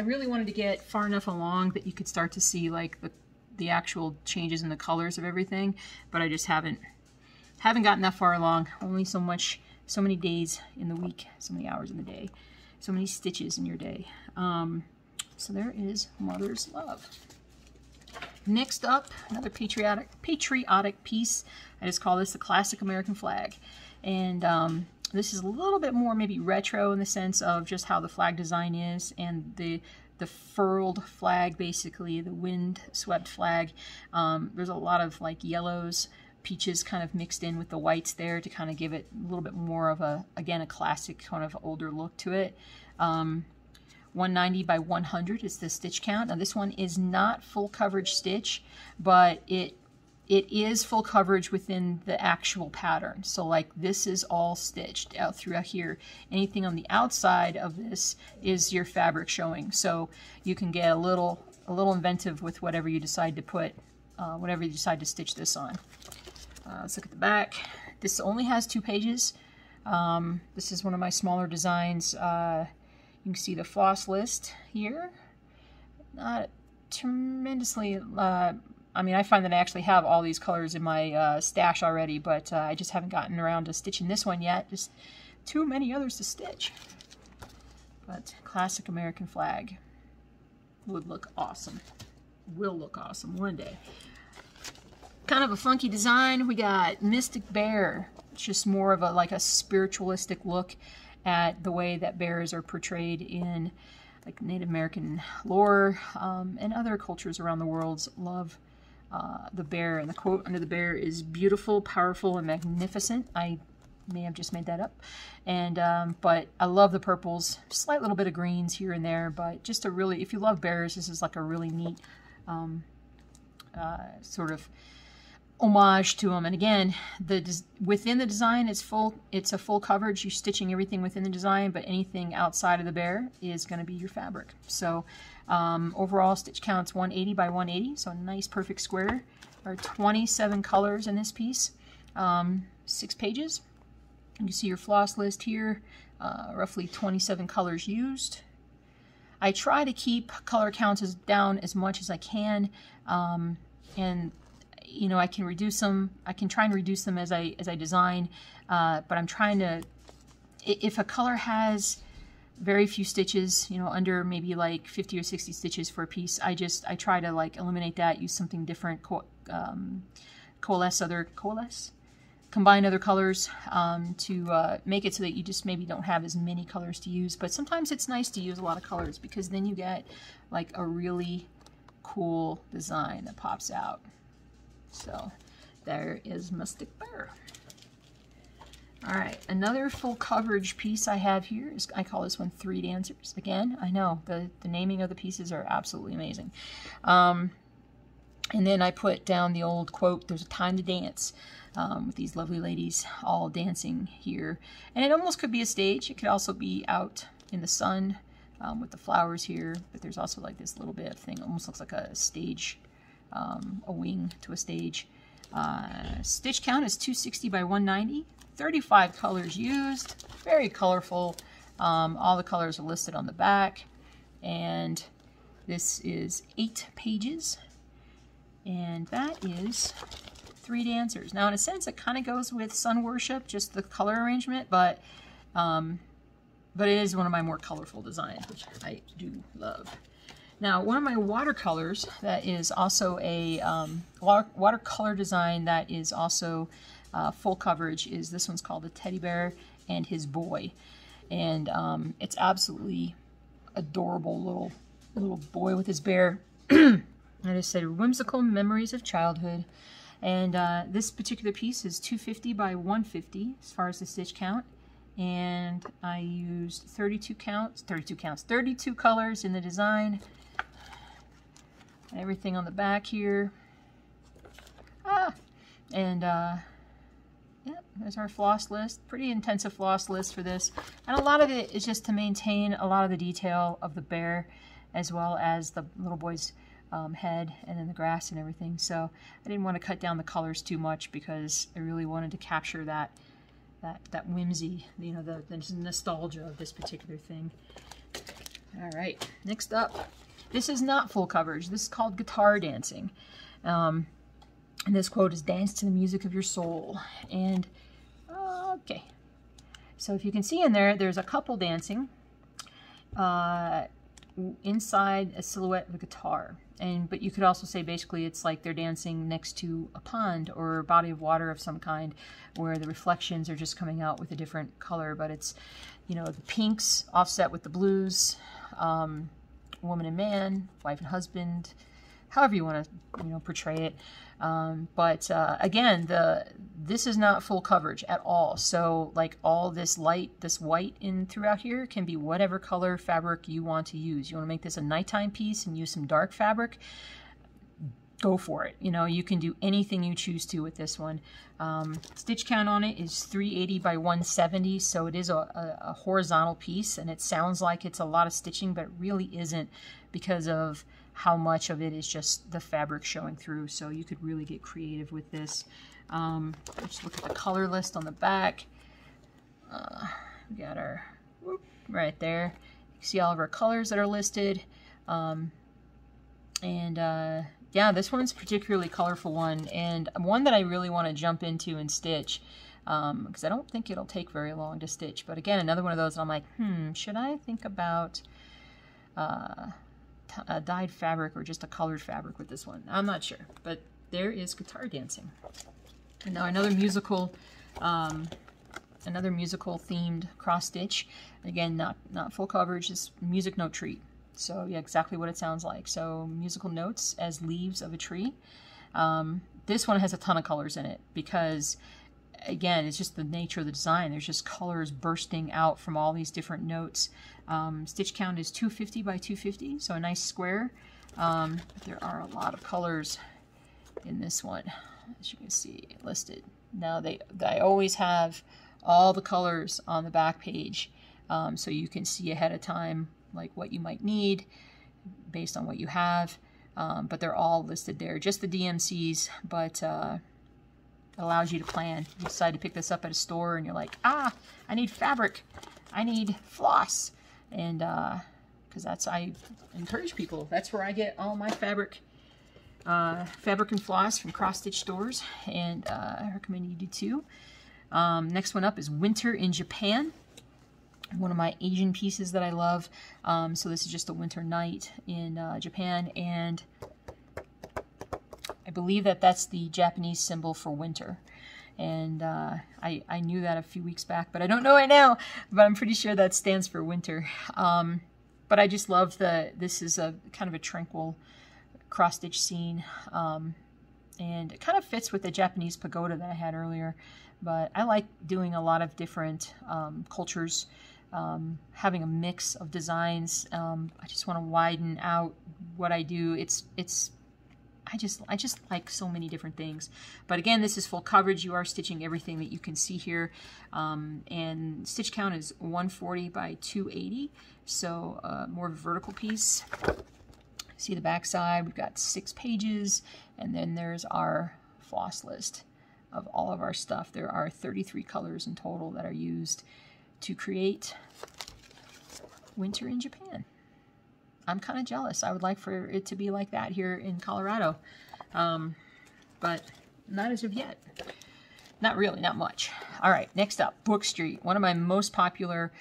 really wanted to get far enough along that you could start to see like the actual changes in the colors of everything, but I just haven't gotten that far along. Only so many days in the week, so many hours in the day, so many stitches in your day. So there is Mother's Love. Next up, another patriotic piece. I just call this the classic American flag. And this is a little bit more maybe retro in the sense of just how the flag design is, and the furled flag, basically, the wind-swept flag. There's a lot of like yellows, peaches kind of mixed in with the whites there to kind of give it a little bit more of a classic kind of older look to it. 190 by 100 is the stitch count. Now this one is not full coverage stitch, but it is full coverage within the actual pattern. So like this is all stitched out throughout here. Anything on the outside of this is your fabric showing. So you can get a little inventive with whatever you decide to put, whatever you decide to stitch this on. Let's look at the back. This only has 2 pages. This is one of my smaller designs. You can see the floss list here. Not tremendously, I mean, I find that I actually have all these colors in my stash already, but I just haven't gotten around to stitching this one yet. Just too many others to stitch. But classic American flag would look awesome. Will look awesome one day. Kind of a funky design. We got Mystic Bear. It's just more of a spiritualistic look at the way that bears are portrayed in like Native American lore, and other cultures around the world love the bear. And the quote under the bear is beautiful, powerful, and magnificent. I may have just made that up. And but I love the purples, slight little bit of greens here and there, but just a really, if you love bears, this is like a really neat sort of homage to them. And again, within the design it's a full coverage. You're stitching everything within the design, but anything outside of the bear is going to be your fabric. So overall stitch count's 180 by 180, so a nice perfect square. There are 27 colors in this piece, 6 pages. You see your floss list here, roughly 27 colors used. I try to keep color counts down as much as I can, and you know, I can reduce them. I can try and reduce them as I design, but I'm trying to. If a color has very few stitches, you know, under maybe like 50 or 60 stitches for a piece, I try to like eliminate that. Use something different. Combine other colors to make it so that you just maybe don't have as many colors to use. But sometimes it's nice to use a lot of colors because then you get like a really cool design that pops out. So there is Mystic Bear. All right, another full coverage piece I have here is, I call this one 3 Dancers. Again, I know the naming of the pieces are absolutely amazing. And then I put down the old quote, "There's a time to dance," with these lovely ladies all dancing here. And it almost could be a stage. It could also be out in the sun. with the flowers here, but there's also like this little bit of thing, almost looks like a stage, a wing to a stage. Stitch count is 260 by 190, 35 colors used, very colorful. All the colors are listed on the back, and this is 8 pages, and that is 3 dancers. Now, in a sense, it kind of goes with Sun Worship, just the color arrangement, but it is one of my more colorful designs, which I do love. Now, one of my watercolors that is also a watercolor design that is also full coverage is this one's called The Teddy Bear and His Boy. And it's absolutely adorable little boy with his bear. I just said whimsical memories of childhood. And this particular piece is 250 by 150 as far as the stitch count. And I used 32 colors in the design. Everything on the back here. And yeah, there's our floss list. Pretty intensive floss list for this. And a lot of it is just to maintain a lot of the detail of the bear, as well as the little boy's head and then the grass and everything. So I didn't want to cut down the colors too much because I really wanted to capture that whimsy, you know, the nostalgia of this particular thing. All right, next up. This is not full coverage. This is called Guitar Dancing. And this quote is, "Dance to the music of your soul." And, okay. So if you can see in there, there's a couple dancing inside a silhouette of a guitar. But you could also say basically it's like they're dancing next to a pond or a body of water of some kind where the reflections are just coming out with a different color. But it's, you know, the pinks offset with the blues, woman and man, wife and husband, however you want to, you know, portray it. Again, this is not full coverage at all. So like all this light, this white in throughout here can be whatever color fabric you want to use. You want to make this a nighttime piece and use some dark fabric, go for it. You know, you can do anything you choose to with this one. Stitch count on it is 380 by 170, so it is a horizontal piece, and it sounds like it's a lot of stitching, but it really isn't because of how much of it is just the fabric showing through. So you could really get creative with this. Let's look at the color list on the back. We got our, right there. You can see all of our colors that are listed. Yeah, this one's a particularly colorful one, and one that I really want to jump into and stitch, because I don't think it'll take very long to stitch. But again, another one of those, and I'm like, should I think about a dyed fabric or just a colored fabric with this one? I'm not sure, but there is Guitar Dancing. And now another musical themed cross stitch. Again, not full coverage, just music note tree. So yeah, exactly what it sounds like. So musical notes as leaves of a tree. This one has a ton of colors in it because, again, it's just the nature of the design. There's just colors bursting out from all these different notes. Stitch count is 250 by 250, so a nice square. But there are a lot of colors in this one, as you can see listed. Now they always have all the colors on the back page, so you can see ahead of time like what you might need based on what you have. But they're all listed there, just the DMCs, but it allows you to plan. You decide to pick this up at a store and you're like, I need fabric, I need floss. And because I encourage people, that's where I get all my fabric and floss, from cross stitch stores, and I recommend you do too. Next one up is Winter in Japan, one of my Asian pieces that I love. So this is just a winter night in Japan, and I believe that that's the Japanese symbol for winter. And I knew that a few weeks back, but I don't know it now, but I'm pretty sure that stands for winter. But I just love this is a kind of a tranquil cross-stitch scene, and it kind of fits with the Japanese pagoda that I had earlier. But I like doing a lot of different cultures, having a mix of designs. I just want to widen out what I do. It's I just like so many different things. But again, this is full coverage. You are stitching everything that you can see here. And stitch count is 140 by 280. So more of a vertical piece. See the back side, we've got 6 pages. And then there's our floss list of all of our stuff. There are 33 colors in total that are used to create winter in Japan. I'm kind of jealous. I would like for it to be like that here in Colorado, but not as of yet. Not really, not much. All right, next up, Brook Street, one of my most popular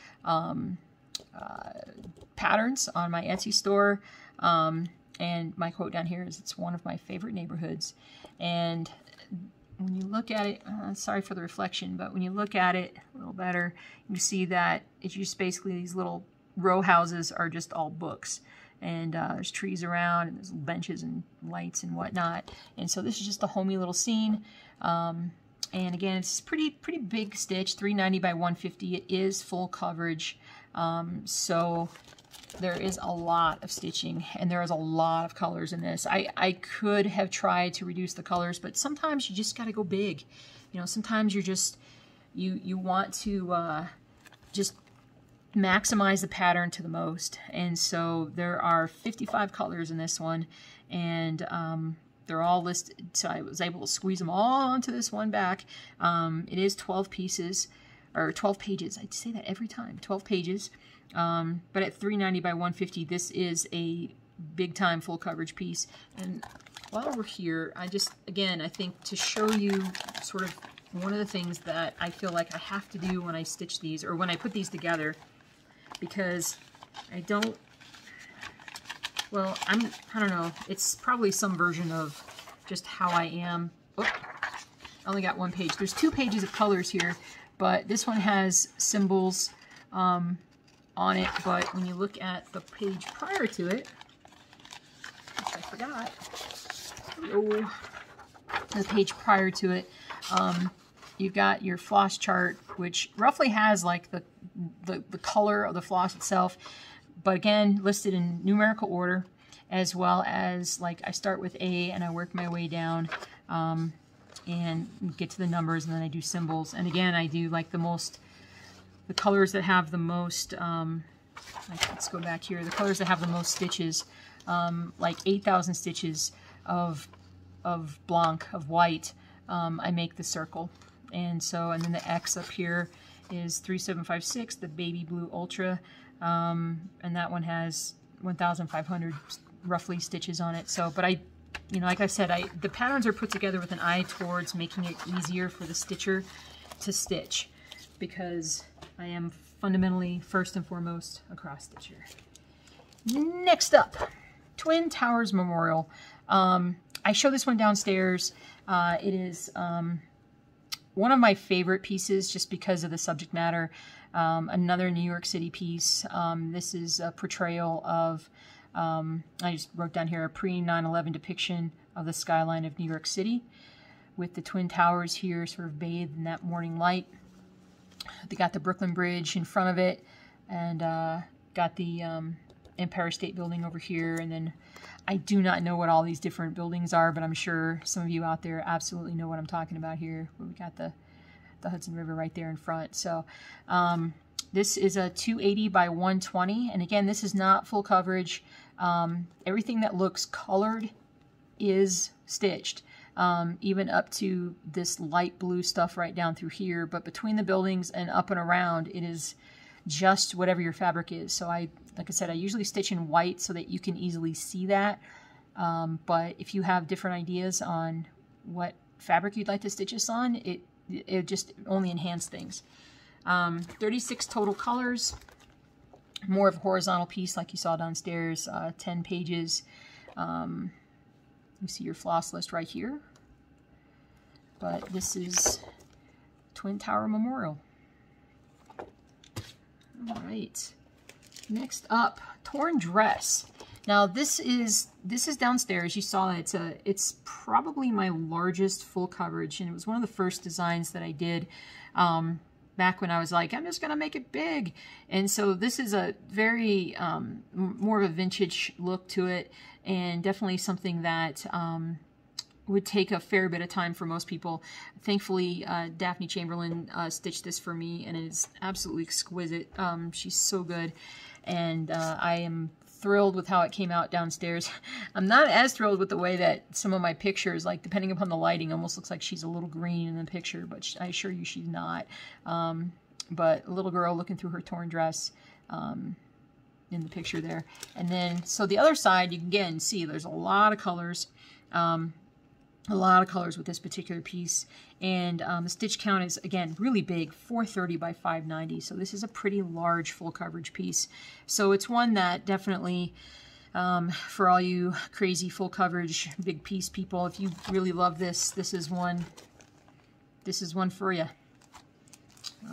patterns on my Etsy store. And my quote down here is, it's one of my favorite neighborhoods. And when you look at it, sorry for the reflection, but when you look at it a little better, you see that it's just basically these little row houses are just all books. And there's trees around, and there's benches and lights and whatnot. And so this is just a homey little scene. And again, it's pretty big stitch, 390 by 150. It is full coverage. So there is a lot of stitching, and there is a lot of colors in this. I could have tried to reduce the colors, but sometimes you just got to go big. You know, sometimes you're just, you want to just maximize the pattern to the most. And so there are 55 colors in this one, and they're all listed, so I was able to squeeze them all onto this one back. It is 12 pieces, or 12 pages. I say that every time, 12 pages. But at 390 by 150, this is a big time full coverage piece. And while we're here, I think to show you sort of one of the things that I feel like I have to do when I stitch these, or when I put these together, because I don't know, it's probably some version of just how I am. Oh, I only got 1 page. There's 2 pages of colors here, but this one has symbols on it. But when you look at the page prior to it, which I forgot, the page prior to it, you've got your floss chart, which roughly has like the color of the floss itself, but again, listed in numerical order, as well as, like, I start with A and I work my way down and get to the numbers, and then I do symbols. And again, I do like the colors that have the most, let's go back here, the colors that have the most stitches, like 8,000 stitches of blanc, of white, I make the circle. And so, and then the X up here is 3756, the baby blue ultra, and that one has 1,500 roughly stitches on it. So, but like I said, the patterns are put together with an eye towards making it easier for the stitcher to stitch, because I am fundamentally, first and foremost, a cross stitcher. Next up, Twin Towers Memorial. I show this one downstairs. It is one of my favorite pieces just because of the subject matter. Another New York City piece. This is a portrayal of, I just wrote down here, a pre-9/11 depiction of the skyline of New York City, with the Twin Towers here sort of bathed in that morning light. They got the Brooklyn Bridge in front of it, and got the Empire State Building over here, and then I do not know what all these different buildings are, but I'm sure some of you out there absolutely know what I'm talking about here. We got the Hudson River right there in front. So this is a 280 by 120, and again, this is not full coverage. Everything that looks colored is stitched, even up to this light blue stuff right down through here, but between the buildings and up and around, it is just whatever your fabric is. So like I said, I usually stitch in white so that you can easily see that. But if you have different ideas on what fabric you'd like to stitch this on, it just only enhance things. 36 total colors, more of a horizontal piece like you saw downstairs, 10 pages. You see your floss list right here. But this is Twin Tower Memorial. All right. Next up, Torn Dress. Now this is downstairs. You saw it. It's probably my largest full coverage, and it was one of the first designs that I did back when I was like, I'm just gonna make it big. And so this is a very more of a vintage look to it, and definitely something that would take a fair bit of time for most people. Thankfully, Daphne Chamberlain stitched this for me, and it is absolutely exquisite. She's so good, and I am thrilled with how it came out downstairs. I'm not as thrilled with the way that some of my pictures, like depending upon the lighting, almost looks like she's a little green in the picture, but I assure you she's not. But a little girl looking through her torn dress in the picture there. And then, so the other side, you can again see there's a lot of colors. With this particular piece, and the stitch count is again really big, 430 by 590, so this is a pretty large full coverage piece. So it's one that definitely for all you crazy full coverage big piece people, if you really love this, this is one for you.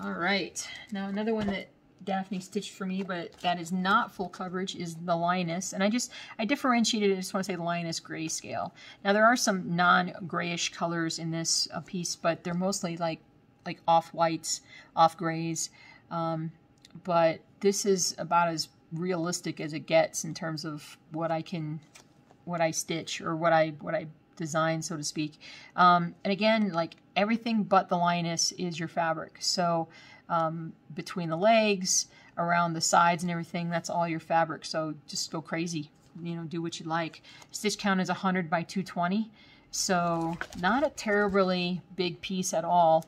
All right, now another one that Daphne stitched for me, but that is not full coverage, is the Lioness. And I differentiated it. I just want to say the Lioness grayscale. Now there are some non-grayish colors in this piece, but they're mostly like off-whites, off-grays. But this is about as realistic as it gets in terms of what I stitch, or what I design, so to speak. And again, like everything but the Lioness is your fabric. So between the legs, around the sides and everything, that's all your fabric. So just go crazy, you know, do what you like. Stitch count is 100 by 220. So not a terribly big piece at all.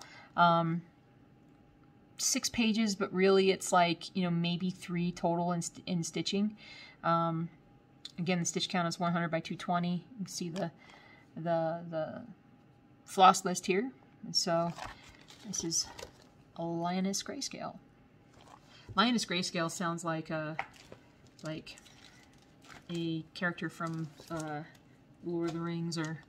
6 pages, but really it's like, you know, maybe 3 total in stitching. Again, the stitch count is 100 by 220. You can see the floss list here. And so this is a Lioness grayscale. Lioness grayscale sounds like a character from Lord of the Rings, or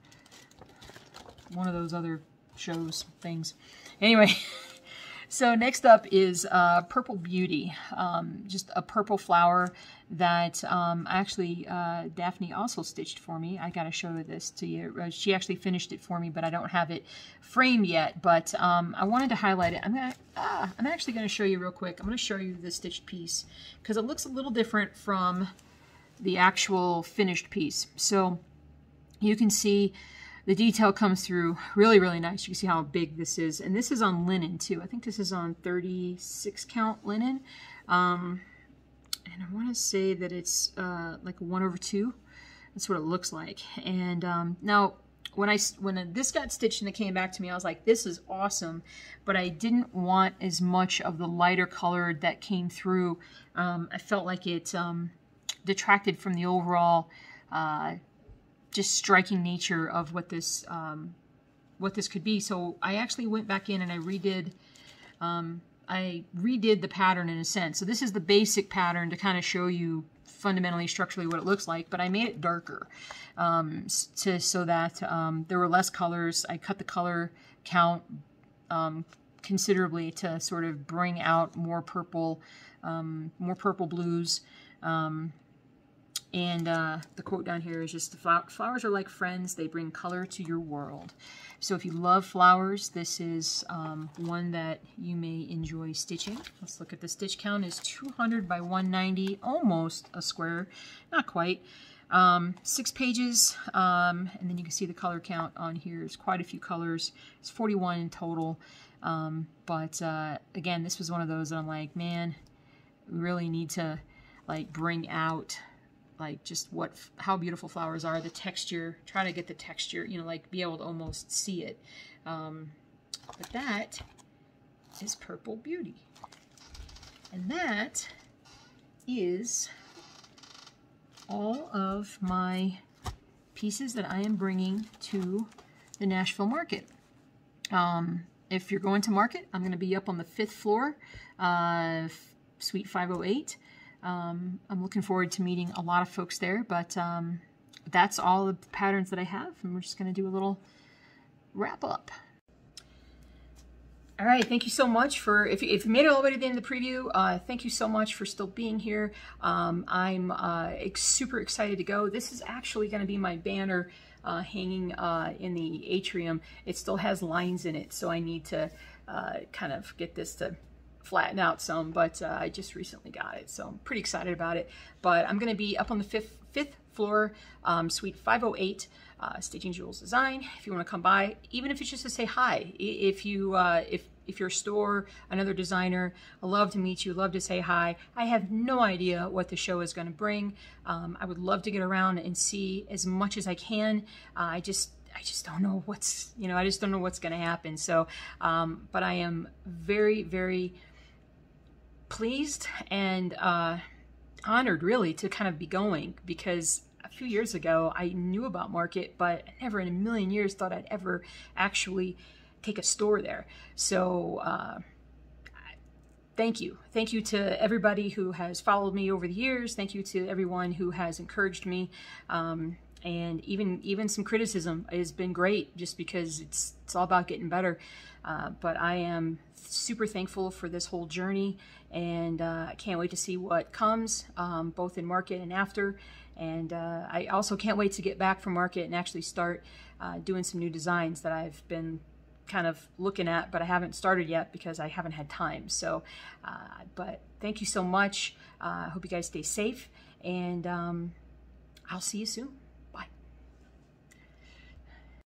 one of those other shows things. Anyway, so next up is Purple Beauty, just a purple flower that actually Daphne also stitched for me. I gotta show this to you. She actually finished it for me, but I don't have it framed yet. But I wanted to highlight it. I'm actually gonna show you real quick. I'm gonna show you the stitched piece because it looks a little different from the actual finished piece. So you can see the detail comes through really, really nice. You can see how big this is. And this is on linen too. I think this is on 36 count linen. And I want to say that it's like a 1/2. That's what it looks like. And now when this got stitched and it came back to me, I was like, this is awesome. But I didn't want as much of the lighter color that came through. I felt like it detracted from the overall just striking nature of what this could be. So I actually went back in and I redid the pattern in a sense. So this is the basic pattern to kind of show you fundamentally structurally what it looks like, but I made it darker so that there were less colors. I cut the color count considerably to sort of bring out more purple blues. And the quote down here is just, the flowers are like friends, they bring color to your world. So if you love flowers, this is one that you may enjoy stitching. Let's look at the stitch count. Is 200 by 190, almost a square, not quite. 6 pages, and then you can see the color count on here. There's quite a few colors. It's 41 in total. But again, this was one of those that I'm like, man, we really need to like bring out like just how beautiful flowers are, the texture, try to get the texture, you know, like be able to almost see it. But that is Purple Beauty. And that is all of my pieces that I am bringing to the Nashville market. If you're going to market, I'm going to be up on the 5th floor, Suite 508. I'm looking forward to meeting a lot of folks there, but that's all the patterns that I have, and we're just going to do a little wrap up. All right, thank you so much for, if you made it all the way to the end of the preview, thank you so much for still being here. I'm super excited to go. This is actually going to be my banner hanging in the atrium. It still has lines in it, so I need to kind of get this to flatten out some, but I just recently got it, so I'm pretty excited about it. But I'm going to be up on the fifth floor, Suite 508, Stitching Jules Design. If you want to come by, even if it's just to say hi, if you're a store, another designer, I love to meet you, love to say hi. I have no idea what the show is going to bring. I would love to get around and see as much as I can. I just don't know what's, I just don't know what's going to happen. So, but I am very, very pleased and honored, really, to kind of be going, because a few years ago I knew about Market, but I never in a million years thought I'd ever actually take a store there. So thank you to everybody who has followed me over the years. Thank you to everyone who has encouraged me, and even some criticism has been great, just because it's all about getting better. But I am super thankful for this whole journey, and I can't wait to see what comes, both in Market and after. And I also can't wait to get back from Market and actually start doing some new designs that I've been kind of looking at, but I haven't started yet because I haven't had time. So, but thank you so much. I hope you guys stay safe, and I'll see you soon.